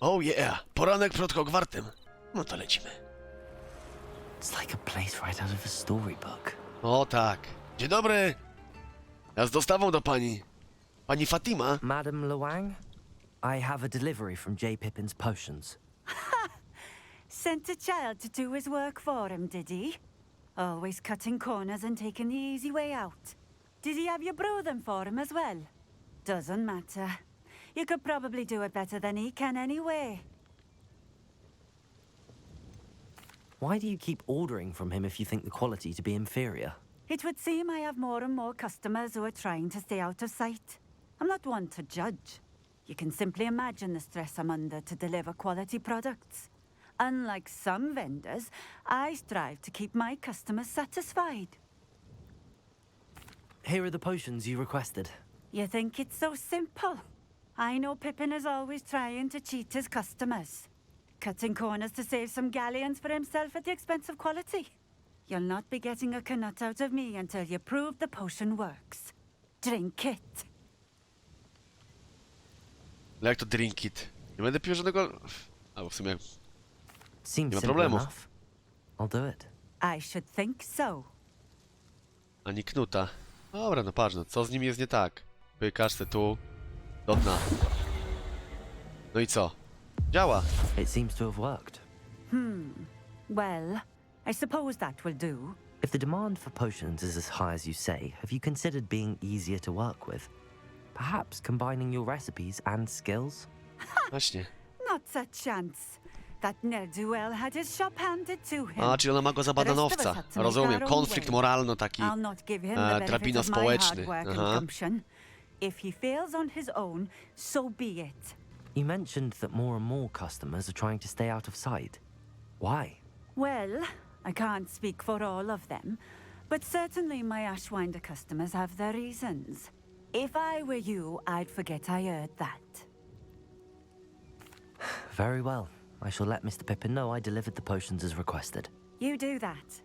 Oh yeah, poranek przed Hogwartem. No to lecimy. It's like a place right out of a storybook. O tak. Dzień dobry. Ja z dostawą do pani. Pani Fatima? Madam Luang, I have a delivery from J. Pippin's potions. Sent a child to do his work for him, did he? Always cutting corners and taking the easy way out. Did he have you brew them for him as well? Doesn't matter. You could probably do it better than he can anyway. Why do you keep ordering from him if you think the quality to be inferior? It would seem I have more and more customers who are trying to stay out of sight. I'm not one to judge. You can simply imagine the stress I'm under to deliver quality products. Unlike some vendors, I strive to keep my customers satisfied. Here are the potions you requested. You think it's so simple? I know Pippin is always trying to cheat his customers. Cutting corners to save some galleons for himself at the expense of quality. You'll not be getting a canut out of me until you prove the potion works. Drink it. Ale jak to drink it? Nie będę pił żadnego... Albo w sumie... Seems Nie ma simple problemu. enough. I'll do it. I should think so. Ani knuta. Dobra, no patrz, no co z nim jest nie tak? Pykasz se tu, do dna. No i co? Działa. It seems to have worked. Well, I suppose that will do. If the demand for potions is as high as you say, have you considered being easier to work with? Perhaps combining your recipes and skills? Właśnie. Not a chance. That ne'er-do-well had his shop handed to him. A, czyli ona ma go za badanowca. Rozumiem. Konflikt moralny taki. I'll not give him the benefit drabina of my społeczny. hard work and Aha. gumption. If he fails on his own, so be it. You mentioned that more and more customers are trying to stay out of sight. Why? Well, I can't speak for all of them, but certainly my Ashwinder customers have their reasons. If I were you, I'd forget I heard that. Very well. I shall let Mr. Pippin know I delivered the potions as requested. You do that.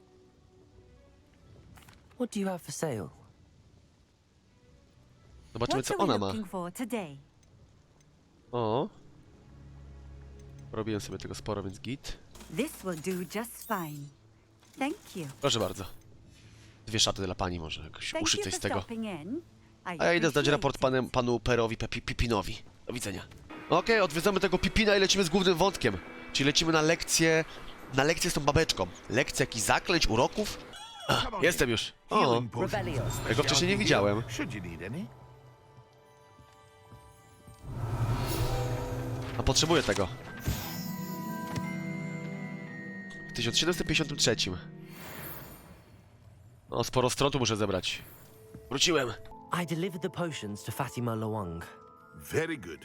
What do you have for sale? Zobaczymy, What co are we ona ma. looking for today? O. Robiłem sobie tego sporo, więc git. This will do just fine. Thank you. Proszę bardzo. 2 szaty dla pani może, jakoś Thank uszyć you coś for z tego. stopping in. I A ja idę zdać appreciate raport it. panu Perowi Pippinowi. Do widzenia. Okej, odwiedzamy tego Pippina i lecimy z głównym wątkiem. Czyli lecimy na lekcję z tą babeczką. Lekcję jakichś zaklęć, uroków? Jestem już. O, ja go wcześniej nie widziałem. A potrzebuję tego. W 1753. O, sporo stron tu muszę zebrać. Wróciłem. I delivered the potions to Fatima Luang. Very good.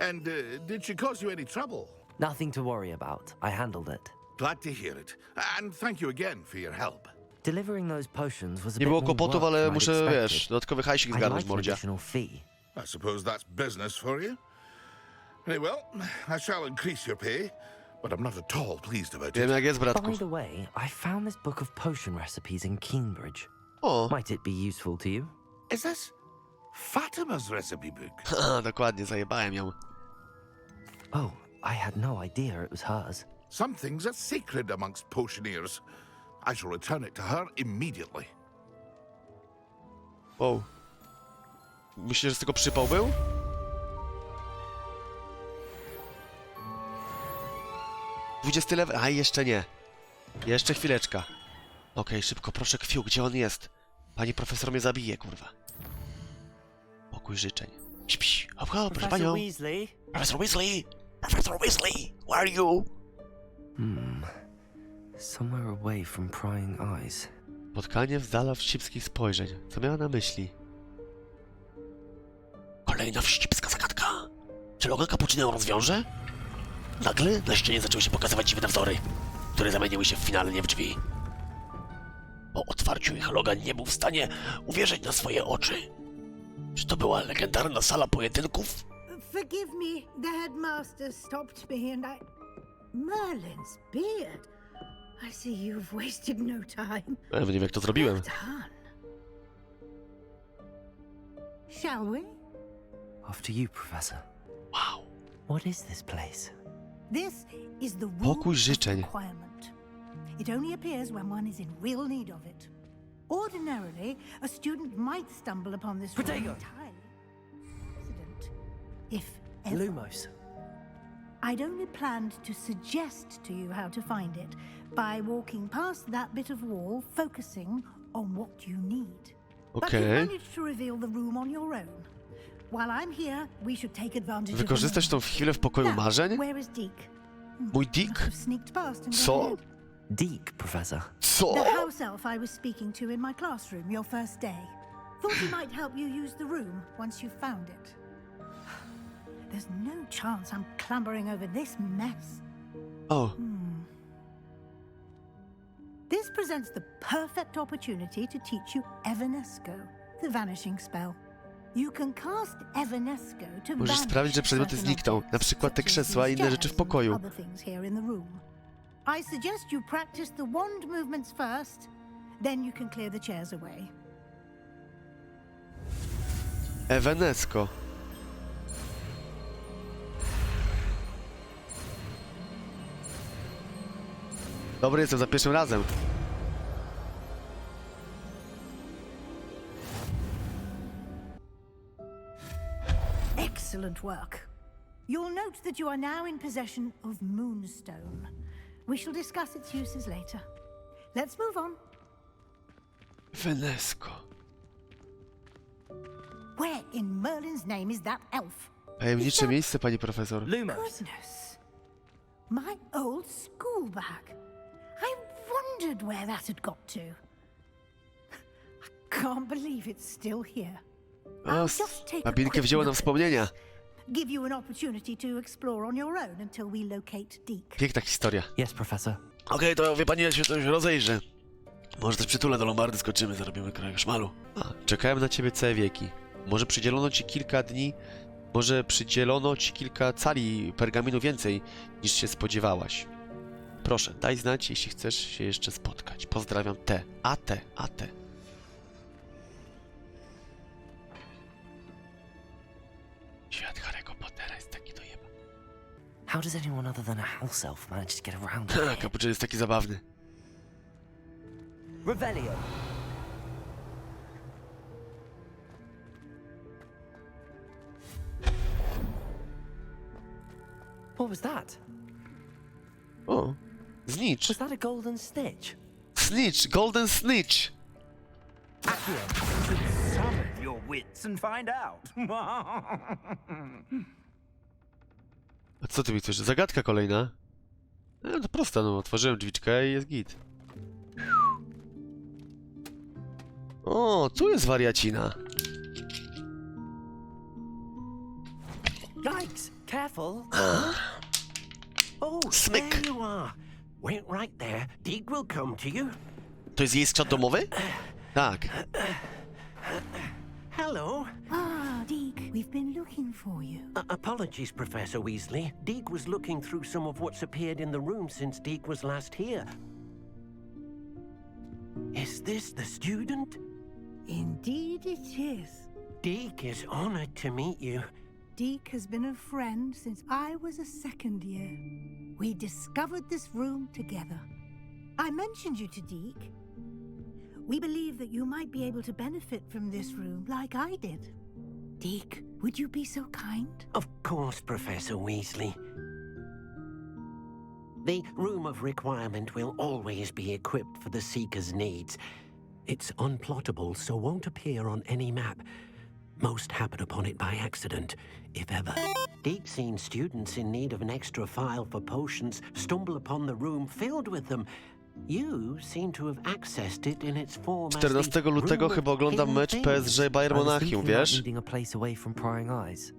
And did she cause you any trouble? Nothing to worry about. I handled it. Glad to hear it. And thank you again for your help. Delivering those potions was a Nie bit było more kłopotów, work ale than I'd muszę, expected. wiesz, dodatkowy hajsik I'd zgarnąć, like an mordzia. additional fee. I suppose that's business for you. Very well, I shall increase your pay, but I'm not at all pleased about Wiem it. jak jest, bratku. By the way, I found this book of potion recipes in Cambridge. O, Might it be useful to you? Is this Fatima's recipe book? haha, dokładnie, zajebałem ją. Oh, I had no idea it was hers. Some things are sacred amongst potioneers. I shall return it to her immediately. Wow. Myślisz, że z tego przypał był? Dwudziesty level? A, jeszcze nie. Jeszcze chwileczka. Okej, szybko, proszę Kwiu, gdzie on jest? Pani profesor mnie zabije, kurwa. Pokój życzeń. Psz, psz. Hop, hop, proszę panią. Weasley? Profesor Weasley! Profesor Weasley! Where are you? Somewhere away from prying eyes. Spotkanie z dala wścibskich spojrzeń. Co miała na myśli? Kolejna wścibska zagadka. Czy logo kapucina ją rozwiąże? Nagle na ścianie zaczęły się pokazywać dziwne wzory, które zamieniły się finalnie w drzwi. Po otwarciu ich Logan nie był w stanie uwierzyć na swoje oczy. Czy to była legendarna sala pojedynków? Forgive me, the headmaster stopped me and I... Merlin's beard. I see you've wasted no time. Nie wiem jak to zrobiłem. Done. Shall we? After you, Professor. Wow. What is this place? This is the room Pokój of życzeń. requirement. It only appears when one is in real need of it. Ordinarily, a student might stumble upon this room Potato. entirely by accident, if ever. Lumos. I'd only planned to suggest to you how to find it by walking past that bit of wall, focusing on what you need. But you Okej. managed to reveal the room on your own. While I'm here, we should take advantage of the Wykorzystać tą moment. chwilę w pokoju Now, marzeń? where is Deke? Mój Must Dick? have sneaked past and Co? gone ahead. Deke, Professor. Co? The house elf I was speaking to in my classroom your first day. Thought he might help you use the room once you've found it. There's no chance I'm clambering over this mess. O, This presents the perfect opportunity to teach you Evanesco, the vanishing spell. You can cast Evanesco to możesz vanish sprawić, że przedmioty certain znikną, objects, na przykład te such as krzesła i these inne rzeczy w chairs and pokoju. other things here in the room. I suggest you practice the wand movements first, then you can clear the chairs away. Evanesco. Dobry jestem za pierwszym razem. Excellent work. You'll note that you are now in possession of Moonstone. We shall discuss its uses later. Let's move on. Evanesco. Where in Merlin's name is that elf? Tajemnicze miejsce, pani profesor. Lumos. Goodness. My old school bag. I wondered where that had got to. I can't believe it's still here. O, just take a Babinkę quick wzięła nam look. wspomnienia. Give you an opportunity to explore on your own until we locate Deke. Piękna historia. Yes, Professor. Okej, to wie pani, ja się coś rozejrzę. Może też przytulę do Lombardy skoczymy, zarobimy kraju szmalu. Czekałem na ciebie całe wieki. Może przydzielono ci kilka dni, może przydzielono ci kilka cali pergaminu więcej, niż się spodziewałaś. Proszę, daj znać, jeśli chcesz się jeszcze spotkać. Pozdrawiam, T. A T. Świat Harry'ego Pottera jest taki dojeba. How does anyone other than a house elf manage to get around here? Kapuczyn jest taki zabawny. Revelio. What was that? O, Snitch. Was that a golden snitch? Snitch, Golden Snitch. Summon your wits and find out. A co ty mi chcesz? Zagadka kolejna? No to prosta, no. Otworzyłem drzwiczkę i jest git. O, tu jest wariacina. Yikes! Careful! Oh, Smyk. there you are. Wait right there. Deke will come to you. To jest jej skrzat domowy? Tak. Hello. Ah, Deke, we've been looking for you. Apologies, Professor Weasley. Deke was looking through some of what's appeared in the room since Deke was last here. Is this the student? Indeed it is. Deke is honored to meet you. Deke has been a friend since I was a second year. We discovered this room together. I mentioned you to Deke. We believe that you might be able to benefit from this room like I did. Deke, would you be so kind? Of course, Professor Weasley. The Room of Requirement will always be equipped for the Seeker's needs. It's unplottable, so won't appear on any map. Most happen upon it by accident, if ever. Deke's seen students in need of an extra file for potions stumble upon the room filled with them. You seem to have accessed it in its form as the 14 lutego Room of chyba oglądam Hidden mecz Things. PSG Bayern I was Monachium, thinking about wiesz? needing a place away from prying eyes.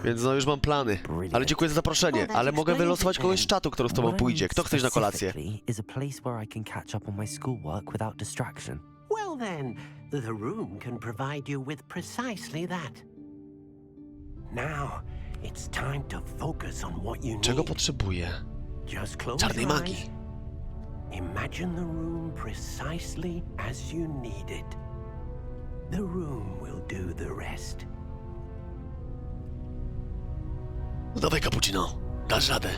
Więc no już mam plany. Ale dziękuję za zaproszenie. Ale mogę wylosować kogoś z czatu, kto z tobą What I pójdzie. need Kto chce iść na kolację? specifically is a place where I can catch up on my schoolwork without distraction. Well then, the room can provide you with precisely that. Now, it's time to focus on what you Czego need. potrzebuję? Just close Czarnej your magii. eyes. Imagine the room precisely as you need it. The room will do the rest. No dawaj, cappuccino. Dasz radę.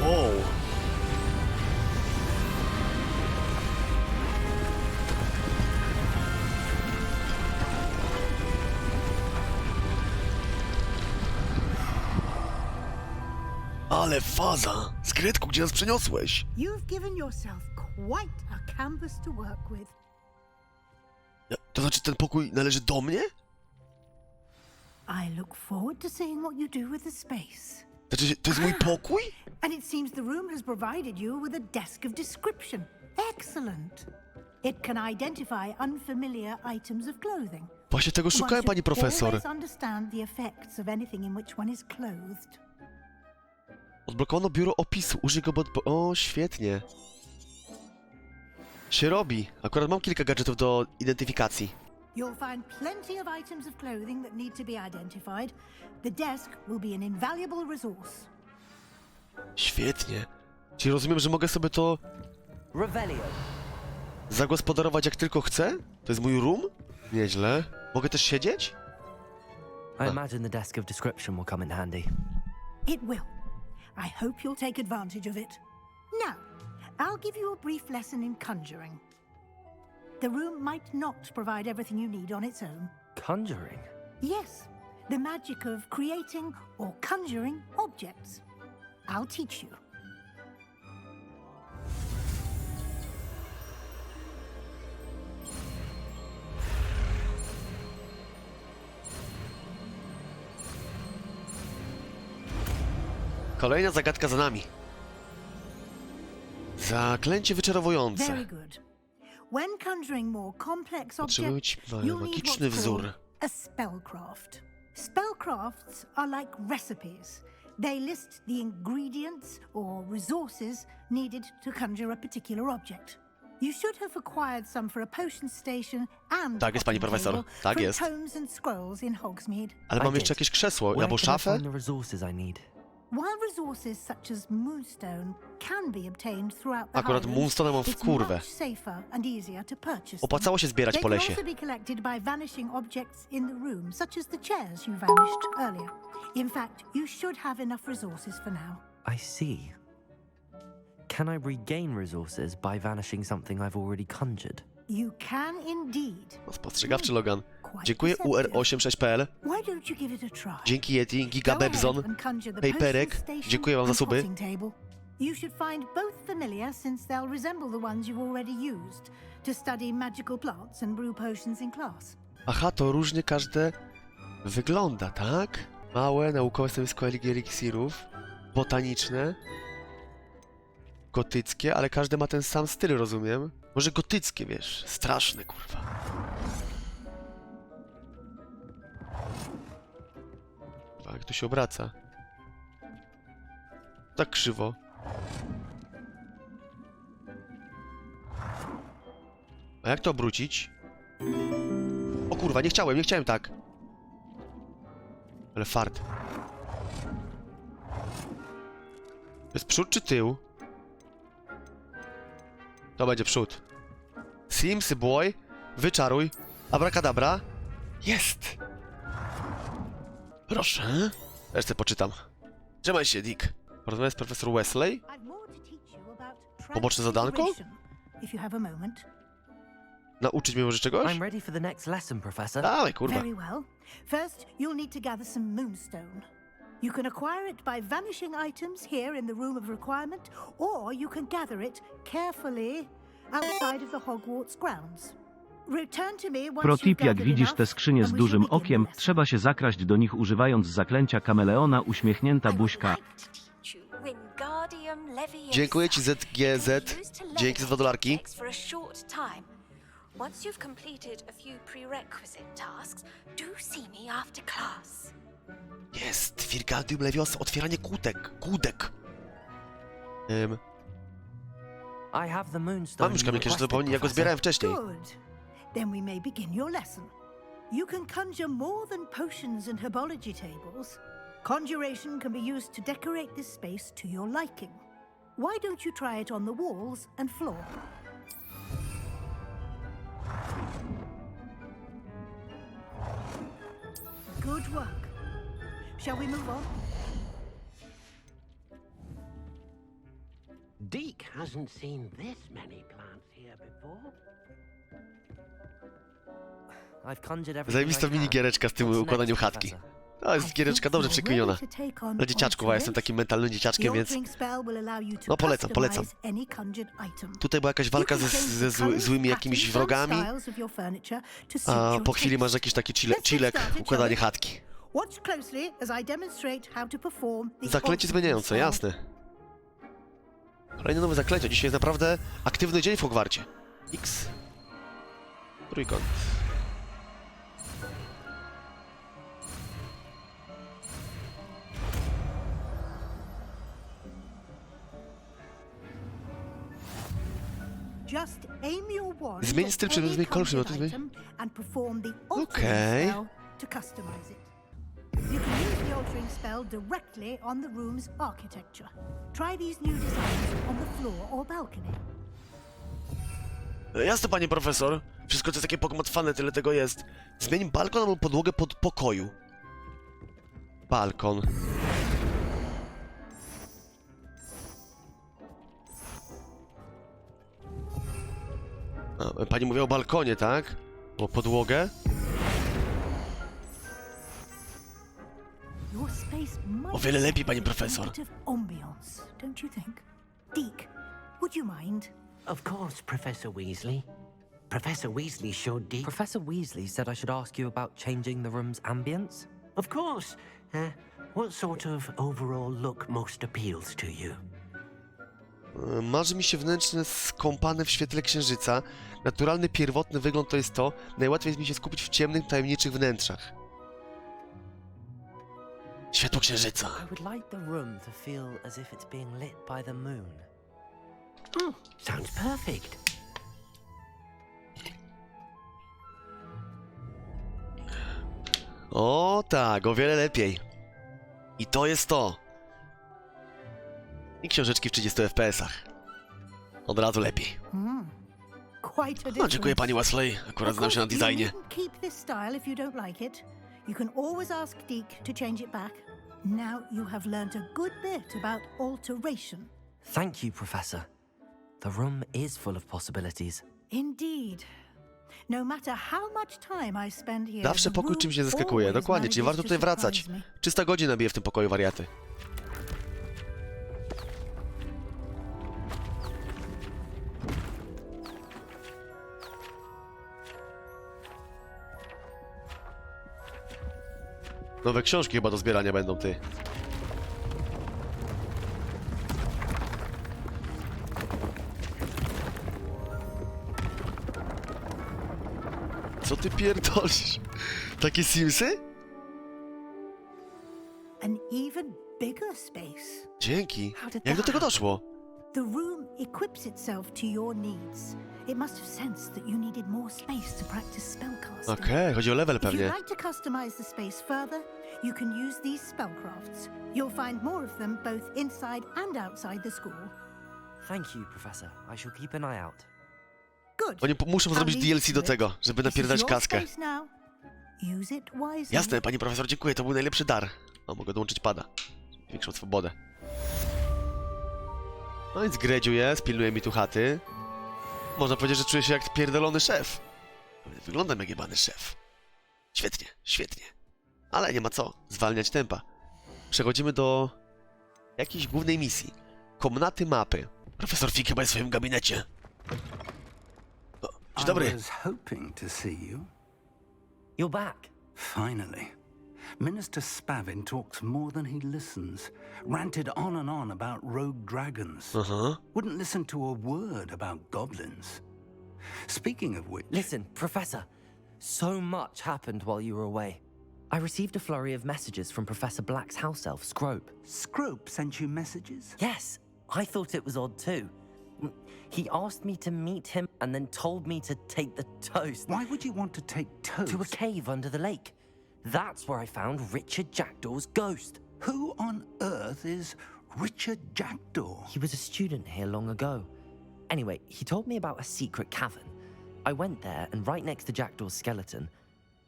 Wow. Ale faza! Skrytku, gdzie nas przeniosłeś? You've given yourself quite a canvas to work with. To znaczy, ten pokój należy do mnie? I look forward to seeing what you do with the space. Znaczy, to jest mój pokój? And it seems the room has provided you with a desk of description. Excellent. It can identify unfamiliar items of clothing. Właśnie tego szukałem, One pani should profesor. always understand the effects of anything in which one is clothed. Odblokowano biuro opisu. Użyj go, O, świetnie. Się robi. Akurat mam kilka gadżetów do identyfikacji. You'll find plenty of items of clothing that need to be identified. The desk will be an invaluable resource. Świetnie. Czyli rozumiem, że mogę sobie to Revelio. zagospodarować jak tylko chcę? To jest mój room? Nieźle. Mogę też siedzieć? I imagine the desk of description will come in handy. It will. I hope you'll take advantage of it. Now, I'll give you a brief lesson in conjuring. The room might not provide everything you need on its own. Conjuring? Yes, the magic of creating or conjuring objects. I'll teach you. Kolejna zagadka za nami. Zaklęcie wyczarowujące. Very good. When conjuring more complex Potrzebuję objects, mieć you'll need magiczny what's wzór. called a spellcraft. Spellcrafts are like recipes. They list the ingredients or resources needed to conjure a particular object. You should have acquired some for a potion station and Tak jest, pani potting profesor. table Tak from jest. tomes and scrolls in Hogsmeade. Ale I mam did. jeszcze jakieś krzesło Where albo can I szafę? find the resources I need? While resources such as moonstone can be obtained throughout the Akurat Highlands, moonstone mam w it's kurwę. much safer and easier to purchase them. Opłacało się zbierać They po can lesie. also be collected by vanishing objects in the room, such as the chairs you vanished earlier. In fact, you should have enough resources for now. I see. Can I regain resources by vanishing something I've already conjured? You can indeed. Spostrzegawczy Logan. Quite Dziękuję deceptive. UR86.pl. Why don't you give it a try? Dzięki Yeti, Giga Go ahead Bebzon, and conjure the Paperek. potion station Dziękuję wam za and suby. potting table. You should find both familiar since they'll resemble the ones you've already used to study magical plants and brew potions in class. Aha, to różnie każde wygląda, tak? Małe, naukowe stanowisko eliksirów, botaniczne, gotyckie, ale każde ma ten sam styl, rozumiem? Może gotyckie, wiesz, straszne, kurwa. Kurwa, jak to się obraca? Tak krzywo. A jak to obrócić? O kurwa, nie chciałem tak. Ale fart. To jest przód czy tył? To będzie przód. Sims, boy, wyczaruj. Abracadabra. Jest! Proszę. Jeszcze poczytam. Trzymaj się, Dick. Porozmawiaj z profesor Wesley. I've more to teach you about Poboczne zadanko? transfiguration, if you have a moment. Nauczyć mnie może czegoś? I'm ready for the next lesson, Professor. Dawaj, kurwa. Very well. First, you'll need to gather some moonstone. You can acquire it by vanishing items here in the room of requirement, or you can gather it carefully outside of the Hogwarts grounds. Return to me once you've Protip, jak gathered widzisz enough, te skrzynie z and we shall dużym begin the okiem, lesson. trzeba się zakraść do nich używając zaklęcia kameleona, uśmiechnięta buźka. Dziękuję ci ZGZ. Dzięki za $2. Once you've completed a few prerequisite tasks, do see me after class. Jest! Wirgaldium Leviosa, otwieranie kłódek. I have the moonstone. Mam już you kamień księżycowy, requested, ja go Professor. zbierałem wcześniej. Good. Then we may begin your lesson. You can conjure more than potions and herbology tables. Conjuration can be used to decorate this space to your liking. Why don't you try it on the walls and floor? Good work. Shall we move on? Deke hasn't seen this many plants here before. I've conjured everything Zajebista I can. minigiereczka z tym What's układaniem next, chatki. Professor? To jest giereczka dobrze przykminiona. Dla dzieciaczków, a jestem takim mentalnym dzieciaczkiem, więc... No polecam. Tutaj była jakaś walka ze złymi jakimiś wrogami, a po chwili masz jakiś taki chillek, układanie chatki. Zaklęcie zmieniające, jasne. Kolejne nowe zaklęcie. Dzisiaj jest naprawdę aktywny dzień w Hogwarcie. X. Trójkąt. Zmień styl przedmiotu, kolor przedmiotu. Okej. You can use the altering spell directly on the room's architecture. Try these new designs on the floor or balcony. Jasne, panie profesor. Wszystko to jest takie pogmatwane, tyle tego jest. Zmień balkon albo podłogę pod pokoju. Balkon. A, pani mówiła o balkonie, tak? O podłogę? O wiele lepiej, pani profesor. Deke, would you mind? Of course, Professor Weasley. Professor Weasley showed Deke... Professor Weasley said I should ask you about changing the room's ambience. Of course. What sort of overall look most appeals to you? Marzy mi się wnętrzne skąpane w świetle księżyca. Naturalny, pierwotny wygląd to jest to. Najłatwiej jest mi się skupić w ciemnych, tajemniczych wnętrzach. Światło księżyca. I would like the room to feel as if it's being lit by the moon. Sounds perfect. O tak, o wiele lepiej. I to jest to. I książeczki w 30 FPS-ach. Od razu lepiej. No, dziękuję pani Wesley. Akurat znam się na designie. Keep this style if you don't like it. You can always ask Deke to change it back. Now you have learned a good bit about alteration. Thank you, Professor. The room is full of possibilities. Indeed. No matter how much time I spend here, Zawsze pokój czymś się zaskakuje. Dokładnie, czyli warto tutaj wracać. 300 godzin nabiję w tym pokoju, wariaty. Nowe książki chyba do zbierania będą, ty. Co ty pierdolisz? Takie Simsy? An even bigger space. Dzięki. Jak do tego doszło? The room equips itself to your needs. It must have sensed that you needed more space to practice spellcasting. Okej, chodzi o level If you'd pewnie. like to customize the space further, you can use these spellcrafts. You'll find more of them both inside and outside the school. Thank you, Professor. I shall keep an eye out. Good. Oni muszą zrobić DLC do tego, żeby napierdać kaskę. Use it wisely. Jasne, pani profesor, dziękuję, to był najlepszy dar. O, mogę dołączyć pada. Większą swobodę. No więc Gredziu jest, pilnuje mi tu chaty. Można powiedzieć, że czuję się jak pierdolony szef. Wyglądam jak jebany szef. Świetnie, świetnie. Ale nie ma co, zwalniać tempa. Przechodzimy do jakiejś głównej misji. Komnaty mapy. Profesor Fig chyba jest w swoim gabinecie. O, dzień dobry. I was hoping to see you. You're back. Finally. Minister Spavin talks more than he listens. Ranted on and on about rogue dragons. Wouldn't listen to a word about goblins. Speaking of which... Listen, Professor. So much happened while you were away. I received a flurry of messages from Professor Black's house elf, Scrope. Scrope sent you messages? Yes, I thought it was odd too. He asked me to meet him and then told me to take the toast Why would you want to take toast? to a cave under the lake. That's where I found Richard Jackdaw's ghost. Who on earth is Richard Jackdaw? He was a student here long ago. Anyway, he told me about a secret cavern. I went there, and right next to Jackdaw's skeleton,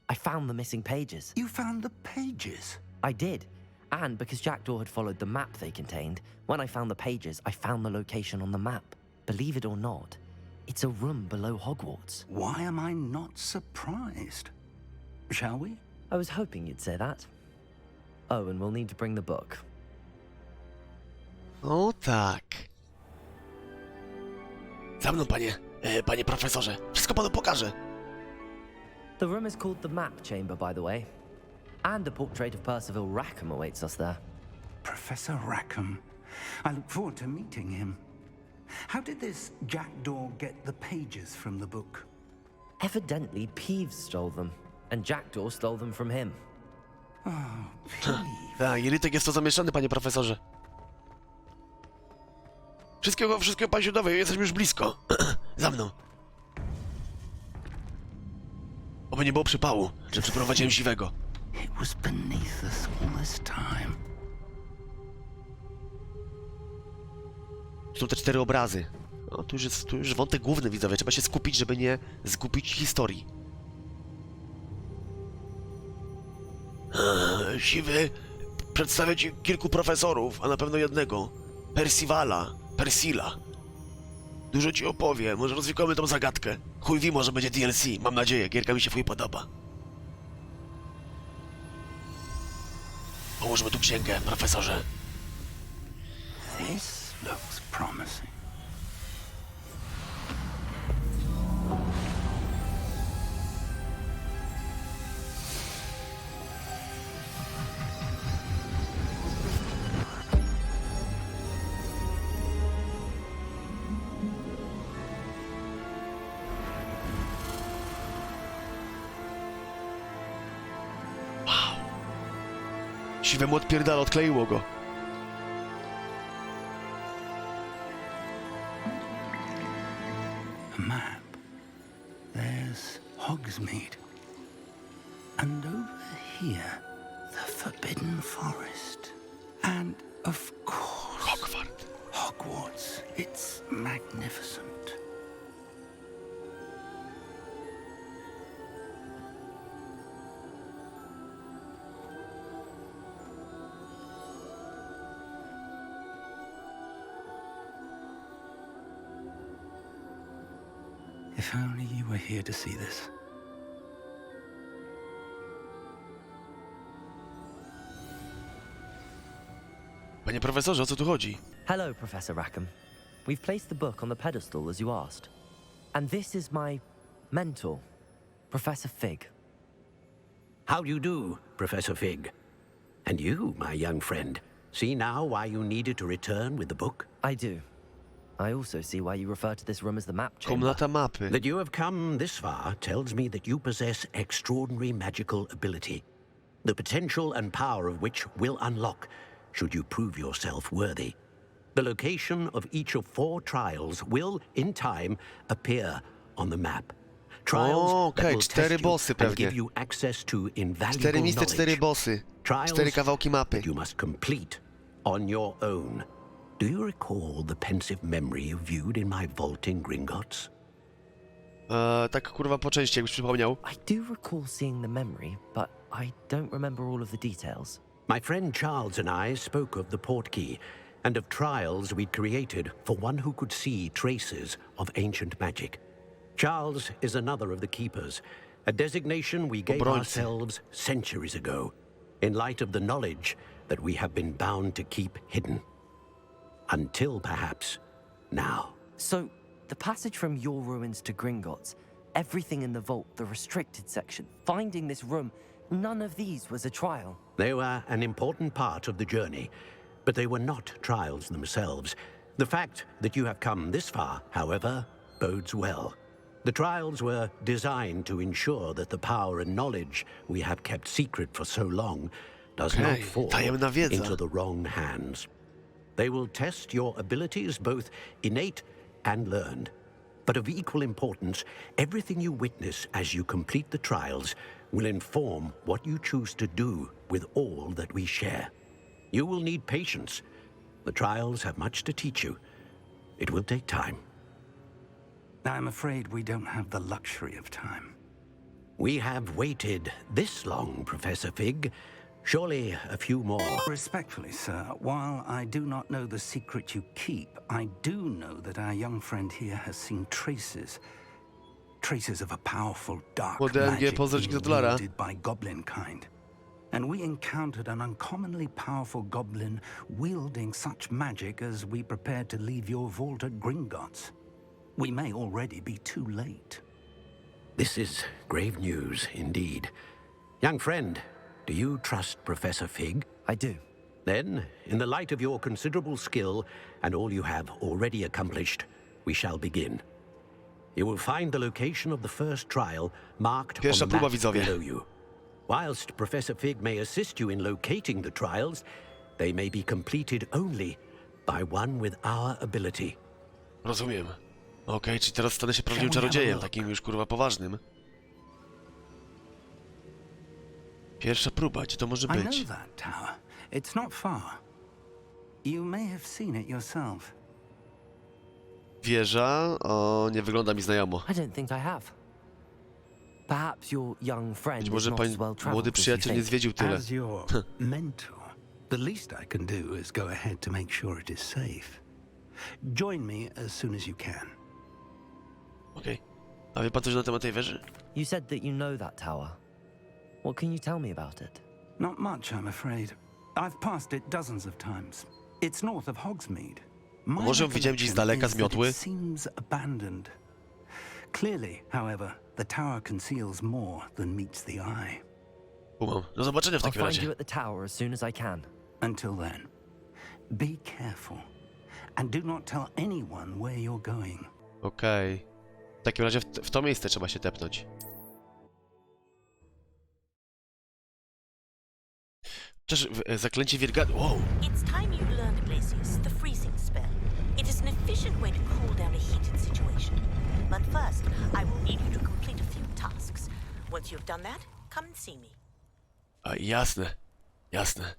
I found the missing pages. You found the pages? I did. And because Jackdaw had followed the map they contained, when I found the pages, I found the location on the map. Believe it or not, it's a room below Hogwarts. Why am I not surprised? Shall we? I was hoping you'd say that. Oh, and we'll need to bring the book. O tak. Za mną, panie profesorze. Wszystko panu pokażę. The room is called the Map Chamber, by the way. And a portrait of Percival Rackham awaits us there. Professor Rackham. I look forward to meeting him. How did this Jackdaw get the pages from the book? Evidently, Peeves stole them, and Jackdaw stole them from him. Oh, Peeves. Tak, Jelitek jest to zamieszany, panie profesorze. Wszystkiego pan się dowie, jesteśmy już blisko. Za mną. Oby nie było przypału, że przyprowadziłem siwego. It was beneath us all this time. Są te 4 obrazy. No, tu już wątek główny, widzowie. Trzeba się skupić, żeby nie zgubić historii. Siwy, przedstawię ci kilku profesorów, a na pewno jednego. Persila. Dużo ci opowie, może rozwikłamy tą zagadkę. Chuj wie, może będzie DLC, mam nadzieję, gierka mi się chuj podoba. Połóżmy tu księgę, profesorze. This looks promising. Siwemu odpierdala, odkleiło go. A map. There's Hogsmeade. And over here, the Forbidden Forest. And of course, Hogwarts. It's magnificent. If only you were here to see this. Panie profesorze, o co tu chodzi? Hello, Professor Rackham. We've placed the book on the pedestal as you asked. And this is my mentor, Professor Fig. How do you do, Professor Fig? And you, my young friend, see now why you needed to return with the book? I do. I also see why you refer to this room as the Map Chamber. Komnata mapy. That you have come this far tells me that you possess extraordinary magical ability, the potential and power of which will unlock should you prove yourself worthy. The location of each of 4 trials will, in time, appear on the map. Trials that will test you and give you access to invaluable 4 misje, 4 knowledge. bossy. Trials 4 kawałki mapy. that you must complete on your own. Do you recall the pensive memory you viewed in my vault in Gringotts? Tak kurwa po części, jakbyś przypomniał. I do recall seeing the memory, but I don't remember all of the details. My friend Charles and I spoke of the portkey and of trials we'd created for one who could see traces of ancient magic. Charles is another of the keepers, a designation we gave ourselves centuries ago, in light of the knowledge that we have been bound to keep hidden. Until perhaps now. So, the passage from your ruins to Gringotts, everything in the vault, the restricted section, finding this room, none of these was a trial. They were an important part of the journey, but they were not trials themselves. The fact that you have come this far, however, bodes well. The trials were designed to ensure that the power and knowledge we have kept secret for so long does not fall into the wrong hands. They will test your abilities, both innate and learned. But of equal importance, everything you witness as you complete the trials will inform what you choose to do with all that we share. You will need patience. The trials have much to teach you. It will take time. I'm afraid we don't have the luxury of time. We have waited this long, Professor Fig. Surely a few more. Respectfully, sir, while I do not know the secret you keep, I do know that our young friend here has seen traces of a powerful dark magic being wielded by goblin kind. And we encountered an uncommonly powerful goblin wielding such magic as we prepared to leave your vault at Gringotts. We may already be too late. This is grave news indeed. Young friend, do you trust Professor Fig? I do. Then, in the light of your considerable skill and all you have already accomplished, we shall begin. You will find the location of the first trial marked on the map below you. Whilst Professor Fig may assist you in locating the trials, they may be completed only by one with our ability. Rozumiem. Okej, czyli teraz stanę się prawdziwym czarodziejem, takim już kurwa poważnym. Pierwsza próba, gdzie to może I know być? that tower. It's not far. You may have seen it yourself. Wieża? O, nie wygląda mi znajomo. I don't think I have. Perhaps your young friend Być is może not pań as well młody traveled as you przyjaciel nie think. zwiedził tyle. As your mentor, the least I can do is go ahead to make sure it is safe. Join me as soon as you can. Okej. A wie pan coś na temat tej wieży? You said that you know that tower. What can you tell me about it? Not much, I'm afraid. I've passed it dozens of times. It's north of Hogsmeade. My Może ją widziałem gdzieś z daleka, z miotły? it seems abandoned. Clearly, however, the tower conceals more than meets the eye. Kumam. Do zobaczenia w I'll takim find razie. you at the tower as soon as I can. Until then, be careful. And do not tell anyone where you're going. Okej. W takim razie w to miejsce trzeba się tepnąć. Cześć, zaklęcie Wiergady. Wow! It's time you learned, Glacius, the freezing spell. It is an efficient way to cool down a heated situation. But first, I will need you to complete a few tasks. Once you've done that, come and see me. A, jasne. Jasne.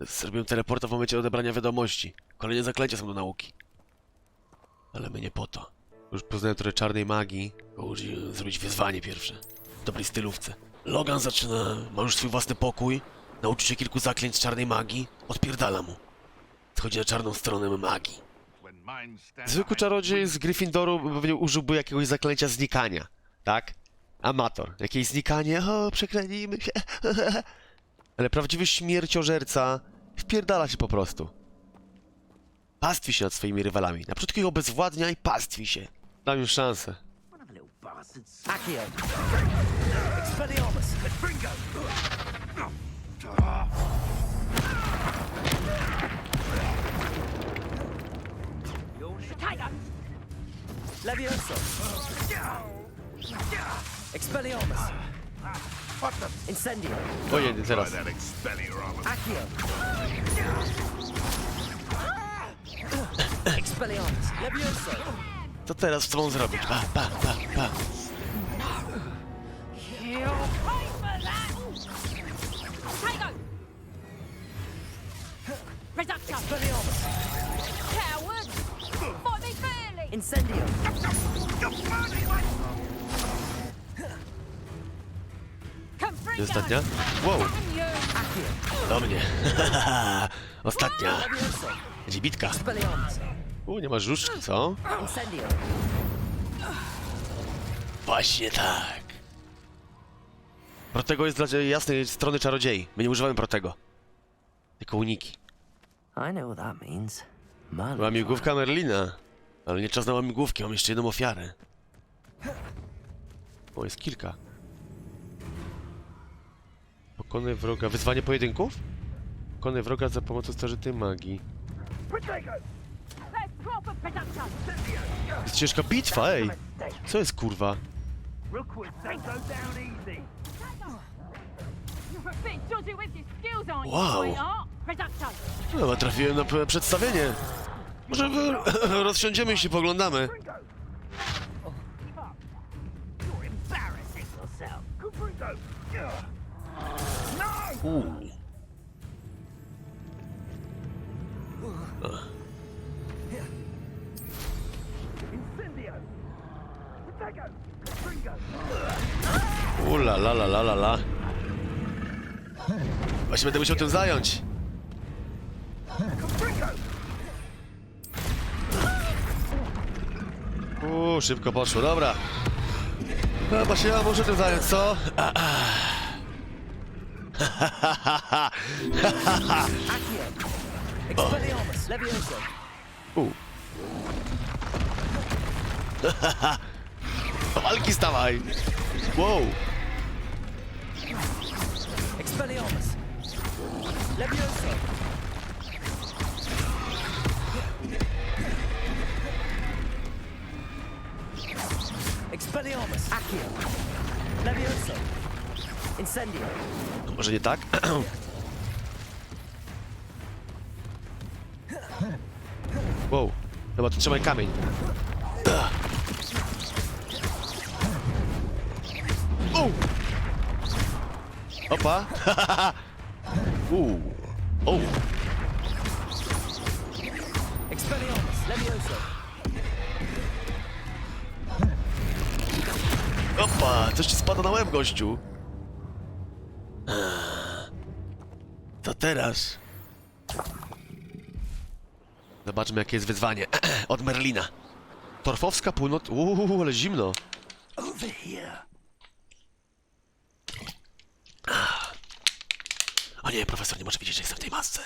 Zrobiłem teleporta w momencie odebrania wiadomości. Kolejne zaklęcia są do nauki. Ale my nie po to. Już poznałem trochę czarnej magii. Muszę zrobić wyzwanie pierwsze. W dobrej stylówce. Logan zaczyna... Ma już swój własny pokój. Nauczy się kilku zaklęć z czarnej magii. Odpierdala mu. Schodzi na czarną stronę magii. Zwykły czarodziej z Gryffindoru pewnie użyłby jakiegoś zaklęcia znikania. Tak? Amator. Jakieś znikanie. O, przeklenijmy się. Ale prawdziwy śmierciożerca wpierdala się po prostu. Pastwi się nad swoimi rywalami. Na początku ich obezwładnia i pastwi się. Dam im szansę. Accio! Expelliarmus! Bingo! Levioso! Expelliarmus! Incendio! Ojej, teraz. Accio! Expelliarmus! Levioso! To teraz co mam zrobić? Pa, pa, pa, pa. Expelliarmus! Incendio! I ostatnia? Wow! Do mnie. Ostatnia. Będzie bitka. Expelliarmus! Nie ma żużki, co? Incendio! Właśnie tak. Protego jest dla jasnej strony czarodziei. My nie używamy Protego. Tylko uniki. I know what that means. Łamigłówka Merlina. Ale nie czas na łamigłówki, mam jeszcze jedną ofiarę. O, jest kilka. Pokonaj wroga. Wyzwanie pojedynków? Pokonaj wroga za pomocą starzystej magii. Jest ciężka bitwa, ej! Co jest kurwa? Wow! No, trafiłem na przedstawienie. Może rozsiądziemy i się poglądamy. La la la la la la. Właśnie będę musiał tym zająć. Szybko poszło, dobra. Chyba się ja muszę tym zająć, co? Do walki stawaj! Wow! Expelliarmus! Levioso! Expelliarmus! Accio! Levioso! Incendio! Może nie tak? Wow, chyba tu trzymaj kamień. Opa! Oh! Expelliarmus! Levioso! Opa! Coś ci spada na łeb, gościu! To teraz... Zobaczmy, jakie jest wyzwanie. Od Merlina. Torfowska północ... ale zimno. Over here. O nie, profesor nie może widzieć, że jestem w tej masce.